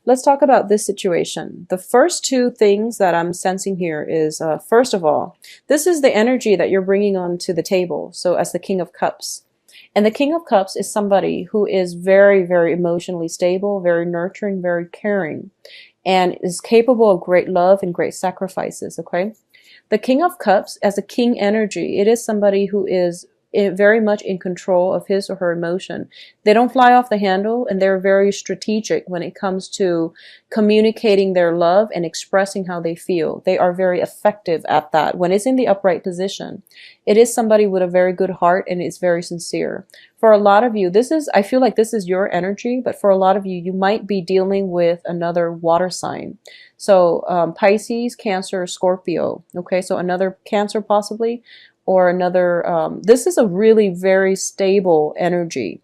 Let's talk about this situation. The first two things that I'm sensing here is, first of all, this is the energy that you're bringing onto the table. So as the King of Cups. And the King of Cups is somebody who is very, very emotionally stable, very nurturing, very caring, and is capable of great love and great sacrifices, okay? The King of Cups, as a king energy, it is somebody who is very much in control of his or her emotion. They don't fly off the handle, and they're very strategic when it comes to communicating their love and expressing how they feel. They are very effective at that. When it's in the upright position, it is somebody with a very good heart and is very sincere. For a lot of you, I feel like this is your energy, but for a lot of you, you might be dealing with another water sign. So Pisces, Cancer, Scorpio. Okay, so another Cancer possibly, or another, this is a really very stable energy.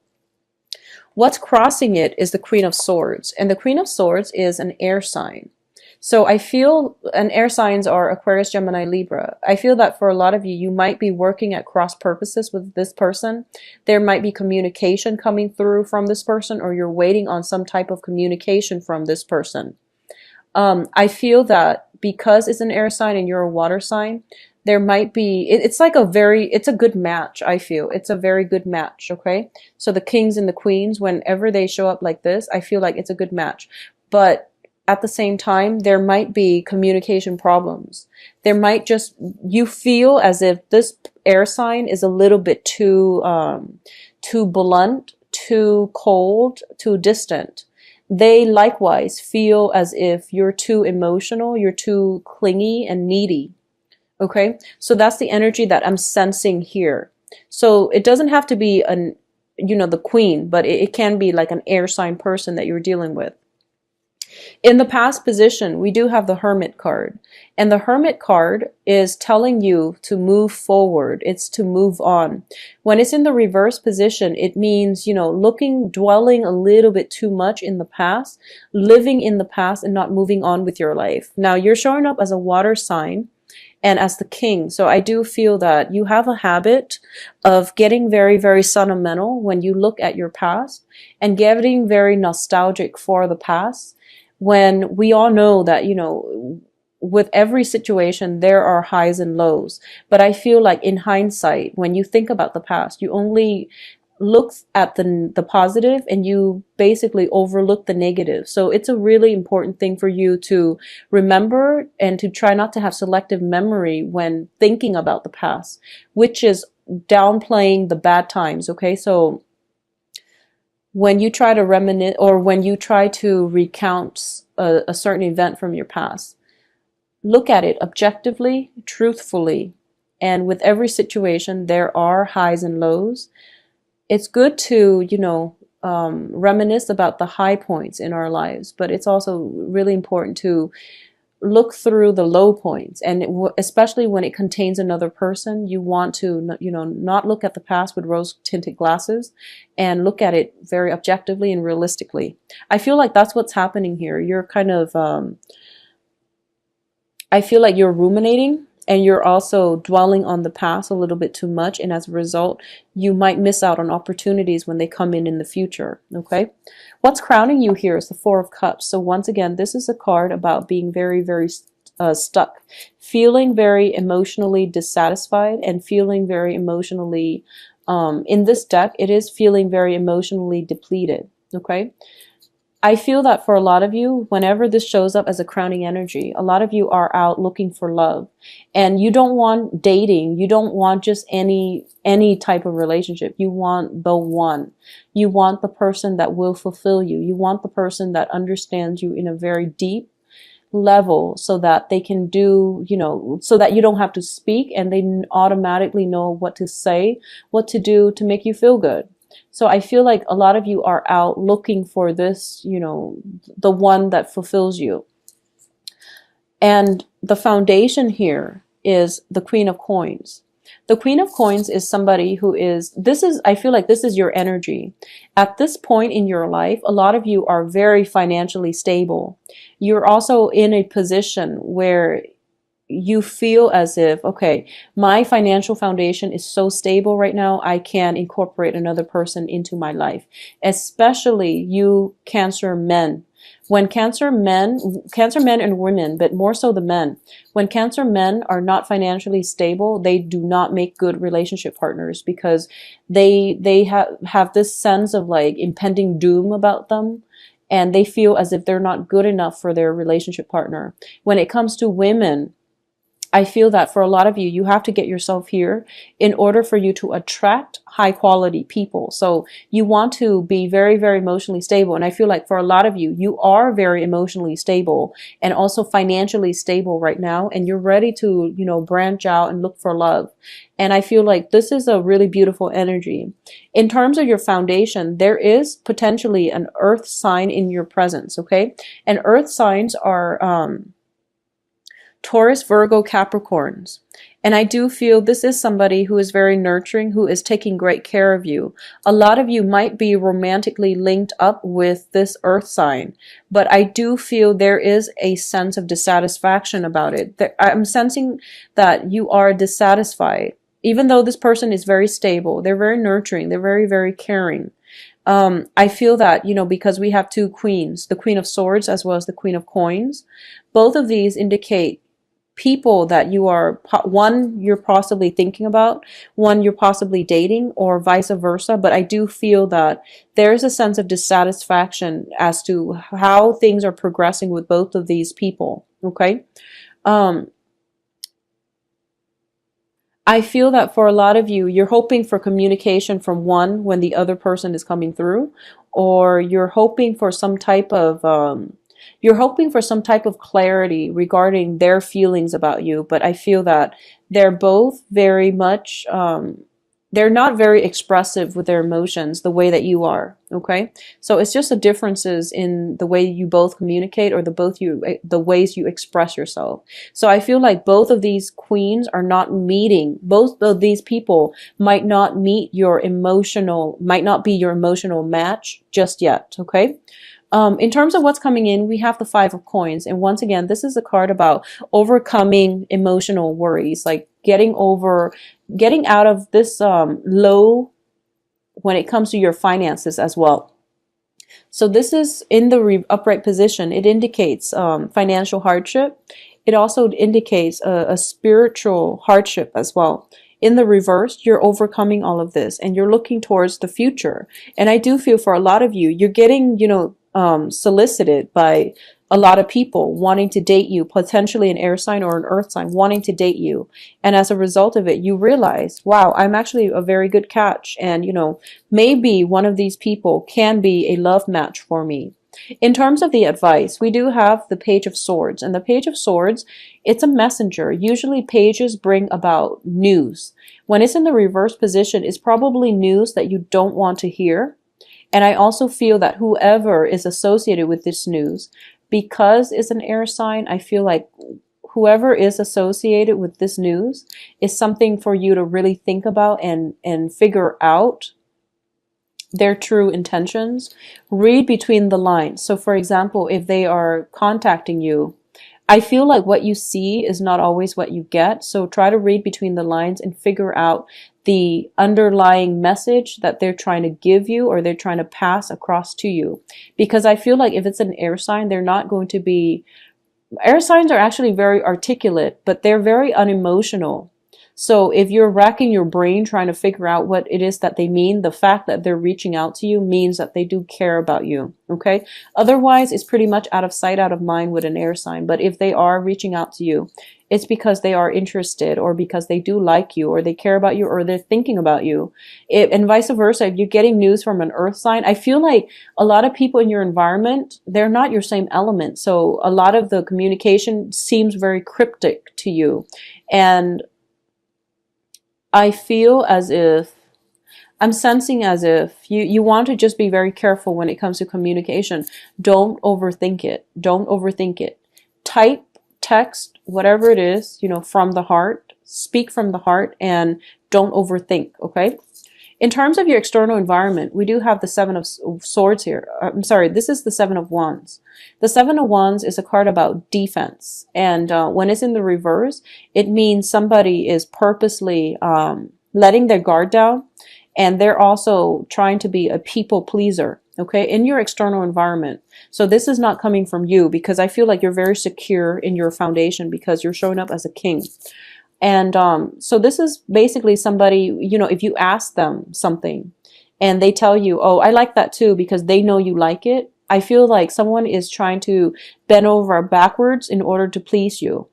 What's crossing it is the Queen of Swords, and the Queen of Swords is an air sign. So I feel, and air signs are Aquarius, Gemini, Libra. I feel that for a lot of you, you might be working at cross purposes with this person. There might be communication coming through from this person, or you're waiting on some type of communication from this person. I feel that because it's an air sign and you're a water sign, there might be, it's like it's a good match, I feel. It's a very good match, okay? So the kings and the queens, whenever they show up like this, I feel like it's a good match. But at the same time, there might be communication problems. There might just, you feel as if this air sign is a little bit too blunt, too cold, too distant. They likewise feel as if you're too emotional, you're too clingy and needy. Okay, so that's the energy that I'm sensing here. So it doesn't have to be the queen, but it can be like an air sign person that you're dealing with. In the past position, we do have the Hermit card. And the Hermit card is telling you to move forward. It's to move on. When it's in the reverse position, it means, dwelling a little bit too much in the past, living in the past and not moving on with your life. Now, you're showing up as a water sign and as the king. So I do feel that you have a habit of getting very, very sentimental when you look at your past and getting very nostalgic for the past, when we all know that, with every situation, there are highs and lows. But I feel like in hindsight, when you think about the past, you only look at the positive and you basically overlook the negative. So it's a really important thing for you to remember and to try not to have selective memory when thinking about the past, which is downplaying the bad times. Okay, so when you try to reminisce, or when you try to recount a certain event from your past, look at it objectively, truthfully, and with every situation, there are highs and lows. It's good to, reminisce about the high points in our lives, but it's also really important to look through the low points. And especially when it contains another person, you want to, not look at the past with rose-tinted glasses and look at it very objectively and realistically. I feel like that's what's happening here. You're kind of, I feel like you're ruminating, and you're also dwelling on the past a little bit too much. And as a result, you might miss out on opportunities when they come in the future. Okay. What's crowning you here is the Four of Cups. So once again, this is a card about being very, very stuck, feeling very emotionally dissatisfied, and feeling very emotionally, in this deck, it is feeling very emotionally depleted. Okay. I feel that for a lot of you, whenever this shows up as a crowning energy, a lot of you are out looking for love, and you don't want dating. You don't want just any type of relationship. You want the one. You want the person that will fulfill you. You want the person that understands you in a very deep level, so that they can do, so that you don't have to speak and they automatically know what to say, what to do to make you feel good. So I feel like a lot of you are out looking for this, the one that fulfills you. And the foundation here is the Queen of Coins. The Queen of Coins is somebody who I feel like this is your energy. At this point in your life, a lot of you are very financially stable. You're also in a position where you feel as if, okay, my financial foundation is so stable right now, I can incorporate another person into my life. Especially you Cancer men. When Cancer men and women, but more so the men, when Cancer men are not financially stable, they do not make good relationship partners because they have this sense of like impending doom about them. And they feel as if they're not good enough for their relationship partner. When it comes to women, I feel that for a lot of you, you have to get yourself here in order for you to attract high quality people. So you want to be very, very emotionally stable. And I feel like for a lot of you, you are very emotionally stable and also financially stable right now. And you're ready to, branch out and look for love. And I feel like this is a really beautiful energy. In terms of your foundation, there is potentially an earth sign in your presence. Okay. And earth signs are, Taurus, Virgo, Capricorns. And I do feel this is somebody who is very nurturing, who is taking great care of you. A lot of you might be romantically linked up with this earth sign, but I do feel there is a sense of dissatisfaction about it. I'm sensing that you are dissatisfied. Even though this person is very stable, they're very nurturing, they're very, very caring. I feel that, because we have two queens, the Queen of Swords as well as the Queen of Coins, both of these indicate people that you are, one you're possibly thinking about, one you're possibly dating, or vice versa. But I do feel that there's a sense of dissatisfaction as to how things are progressing with both of these people. Okay. I feel that for a lot of you, you're hoping for communication from one when the other person is coming through, or you're hoping for some type of clarity regarding their feelings about you. But I feel that they're both very much, they're not very expressive with their emotions the way that you are. Okay. So it's just the differences in the way you both communicate, or the ways you express yourself. So I feel like both of these queens are not meeting, both of these people might not be your emotional match just yet. Okay. In terms of what's coming in, we have the Five of Coins. And once again, this is a card about overcoming emotional worries, like getting out of this low when it comes to your finances as well. So this is in the upright position. It indicates financial hardship. It also indicates a spiritual hardship as well. In the reverse, you're overcoming all of this and you're looking towards the future. And I do feel for a lot of you, you're getting, solicited by a lot of people wanting to date you, potentially an air sign or an earth sign wanting to date you. And as a result of it, you realize, wow, I'm actually a very good catch. And, maybe one of these people can be a love match for me. In terms of the advice, we do have the Page of Swords. And the Page of Swords, it's a messenger. Usually pages bring about news. When it's in the reverse position, it's probably news that you don't want to hear. And I also feel that whoever is associated with this news, because it's an air sign, I feel like whoever is associated with this news is something for you to really think about and figure out their true intentions. Read between the lines. So for example, if they are contacting you, I feel like what you see is not always what you get. So try to read between the lines and figure out the underlying message that they're trying to give you or they're trying to pass across to you. Because I feel like if it's an air sign, they're not going to be... Air signs are actually very articulate, but they're very unemotional. So if you're racking your brain trying to figure out what it is that they mean, the fact that they're reaching out to you means that they do care about you, okay? Otherwise, it's pretty much out of sight, out of mind with an air sign. But if they are reaching out to you, it's because they are interested or because they do like you or they care about you or they're thinking about you. And vice versa, if you're getting news from an earth sign, I feel like a lot of people in your environment, they're not your same element. So a lot of the communication seems very cryptic to you. And I feel as if, I'm sensing as if you want to just be very careful when it comes to communication. Don't overthink it. Don't overthink it. Type, text, whatever it is, from the heart. Speak from the heart and don't overthink, okay? In terms of your external environment, we do have the Seven of Swords here. I'm sorry, this is the Seven of Wands. The Seven of Wands is a card about defense. And when it's in the reverse, it means somebody is purposely letting their guard down. And they're also trying to be a people pleaser. okay, in your external environment. So this is not coming from you, because I feel like you're very secure in your foundation because you're showing up as a king. And so this is basically somebody, if you ask them something and they tell you, oh, I like that too, because they know you like it. I feel like someone is trying to bend over backwards in order to please you.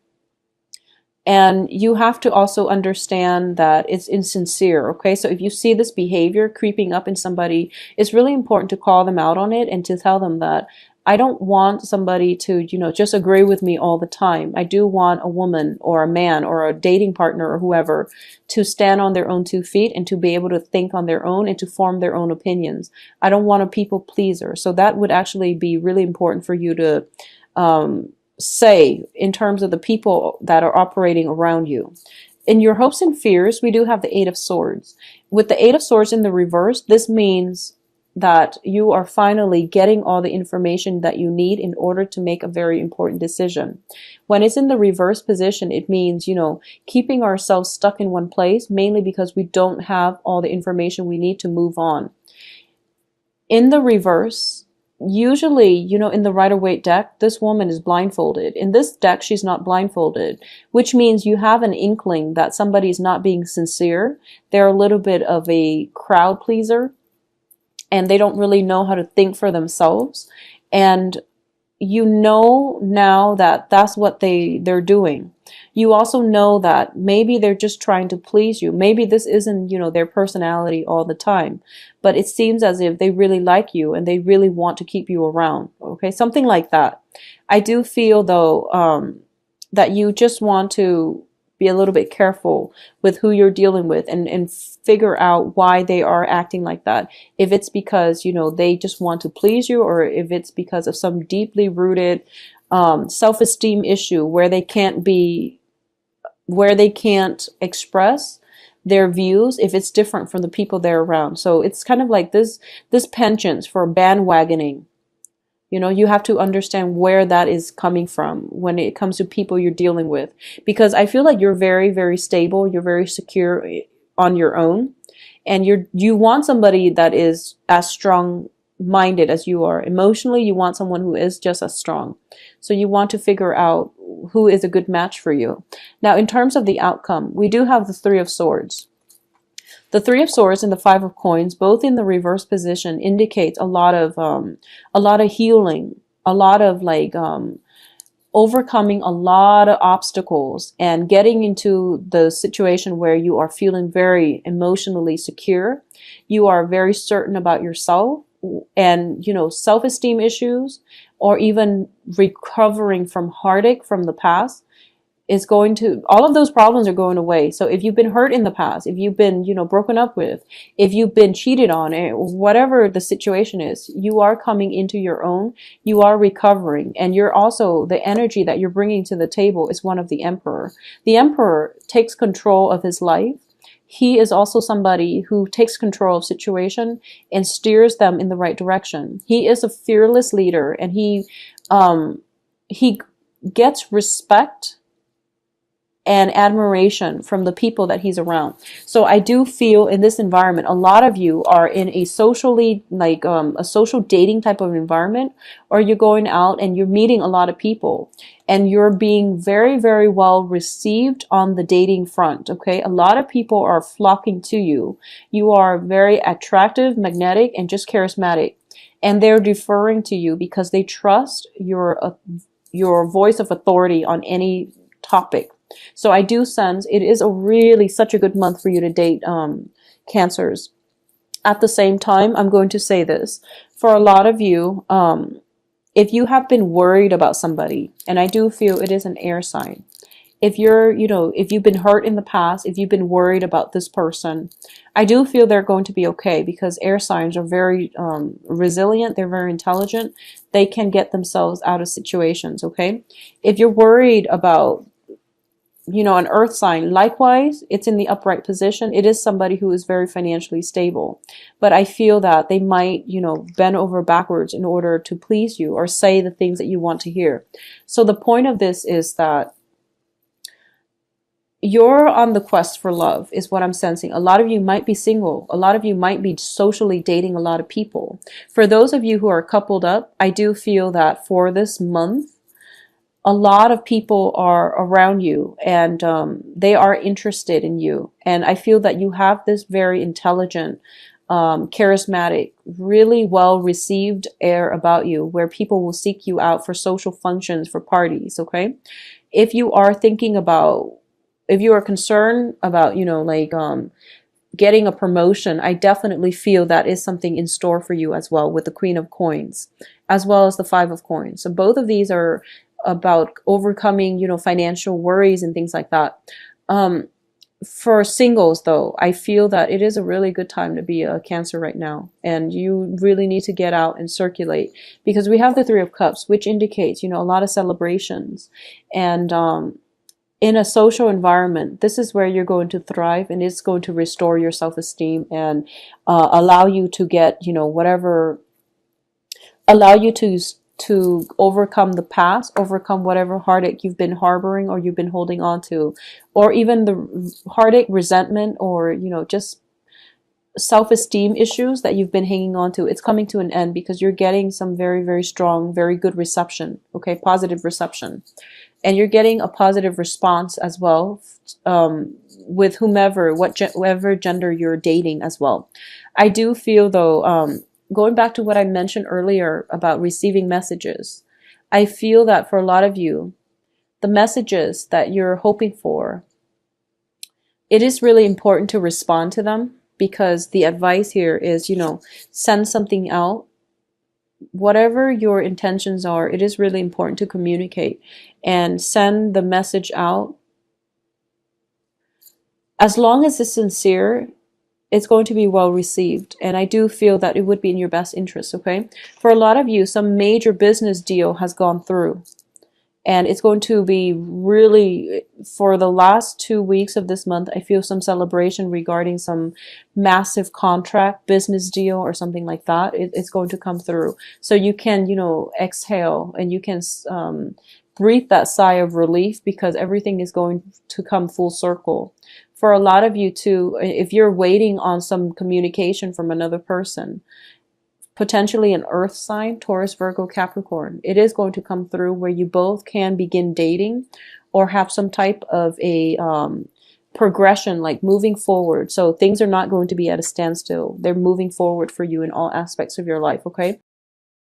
And you have to also understand that it's insincere, okay? So if you see this behavior creeping up in somebody, it's really important to call them out on it and to tell them that I don't want somebody to, just agree with me all the time. I do want a woman or a man or a dating partner or whoever to stand on their own 2 feet and to be able to think on their own and to form their own opinions. I don't want a people pleaser. So that would actually be really important for you to say in terms of the people that are operating around you. In your hopes and fears, we do have the Eight of Swords. With the Eight of Swords in the reverse, this means that you are finally getting all the information that you need in order to make a very important decision. When it's in the reverse position, it means, keeping ourselves stuck in one place, mainly because we don't have all the information we need to move on. In the reverse, usually, in the Rider-Waite deck, this woman is blindfolded. In this deck, she's not blindfolded, which means you have an inkling that somebody's not being sincere. They're a little bit of a crowd pleaser, and they don't really know how to think for themselves. And now that that's what they're doing. You also know that maybe they're just trying to please you. Maybe this isn't, their personality all the time, but it seems as if they really like you and they really want to keep you around. Okay, something like that. I do feel though that you just want to be a little bit careful with who you're dealing with and figure out why they are acting like that. If it's because, they just want to please you, or if it's because of some deeply rooted self-esteem issue where they can't express their views if it's different from the people they're around. So it's kind of like this penchant for bandwagoning. You have to understand where that is coming from when it comes to people you're dealing with. Because I feel like you're very, very stable. You're very secure on your own. And you want somebody that is as strong-minded as you are. Emotionally, you want someone who is just as strong. So you want to figure out who is a good match for you. Now, in terms of the outcome, we do have the Three of Swords. The Three of Swords and the Five of Coins, both in the reverse position, indicates a lot of healing, a lot of overcoming a lot of obstacles and getting into the situation where you are feeling very emotionally secure. You are very certain about yourself and, self-esteem issues, or even recovering from heartache from the past. All of those problems are going away. So if you've been hurt in the past, if you've been, broken up with, if you've been cheated on, whatever the situation is, you are coming into your own, you are recovering, and you're also, the energy that you're bringing to the table is one of the Emperor. The Emperor takes control of his life. He is also somebody who takes control of situation and steers them in the right direction. He is a fearless leader, and he gets respect and admiration from the people that he's around. So I do feel in this environment, a lot of you are in a socially, a social dating type of environment, or you're going out and you're meeting a lot of people and you're being very, very well received on the dating front. Okay. A lot of people are flocking to you. You are very attractive, magnetic, and just charismatic. And they're deferring to you because they trust your voice of authority on any topic. So I do sense it is such a good month for you to date Cancers. At the same time, I'm going to say this. For a lot of you, if you have been worried about somebody, and I do feel it is an air sign. If if you've been hurt in the past, if you've been worried about this person, I do feel they're going to be okay, because air signs are very resilient. They're very intelligent. They can get themselves out of situations, okay? If you're worried about an earth sign, likewise, it's in the upright position. It is somebody who is very financially stable. But I feel that they might, bend over backwards in order to please you or say the things that you want to hear. So the point of this is that, you're on the quest for love is what I'm sensing. A lot of you might be single. A lot of you might be socially dating a lot of people. For those of you who are coupled up, I do feel that for this month, a lot of people are around you, and they are interested in you. And I feel that you have this very intelligent, charismatic, really well received air about you, where people will seek you out for social functions, for parties. Okay. If you are thinking about, if you are concerned about, like getting a promotion, I definitely feel that is something in store for you as well, with the Queen of Coins, as well as the Five of Coins. So both of these are about overcoming, financial worries and things like that. For singles, though, I feel that it is a really good time to be a Cancer right now, and you really need to get out and circulate, because we have the Three of Cups, which indicates, a lot of celebrations, and in a social environment, this is where you're going to thrive, and it's going to restore your self-esteem and allow you to get, whatever, allow you to overcome the past, overcome whatever heartache you've been harboring or you've been holding on to, or even the heartache, resentment, or, just self-esteem issues that you've been hanging on to. It's coming to an end because you're getting some very, very strong, very good reception, okay, positive reception. And you're getting a positive response as well, with whomever, whatever gender you're dating as well. I do feel, though, going back to what I mentioned earlier about receiving messages, I feel that for a lot of you, the messages that you're hoping for, it is really important to respond to them, because the advice here is, send something out. Whatever your intentions are, it is really important to communicate and send the message out. As long as it's sincere, it's going to be well received. And I do feel that it would be in your best interest, okay? For a lot of you, some major business deal has gone through. And it's going to be really, for the last 2 weeks of this month, I feel some celebration regarding some massive contract, business deal, or something like that. It's going to come through. So you can, exhale, and you can breathe that sigh of relief, because everything is going to come full circle. For a lot of you too, if you're waiting on some communication from another person, potentially an earth sign, Taurus, Virgo, Capricorn, it is going to come through where you both can begin dating or have some type of a progression, like moving forward. So things are not going to be at a standstill. They're moving forward for you in all aspects of your life, okay?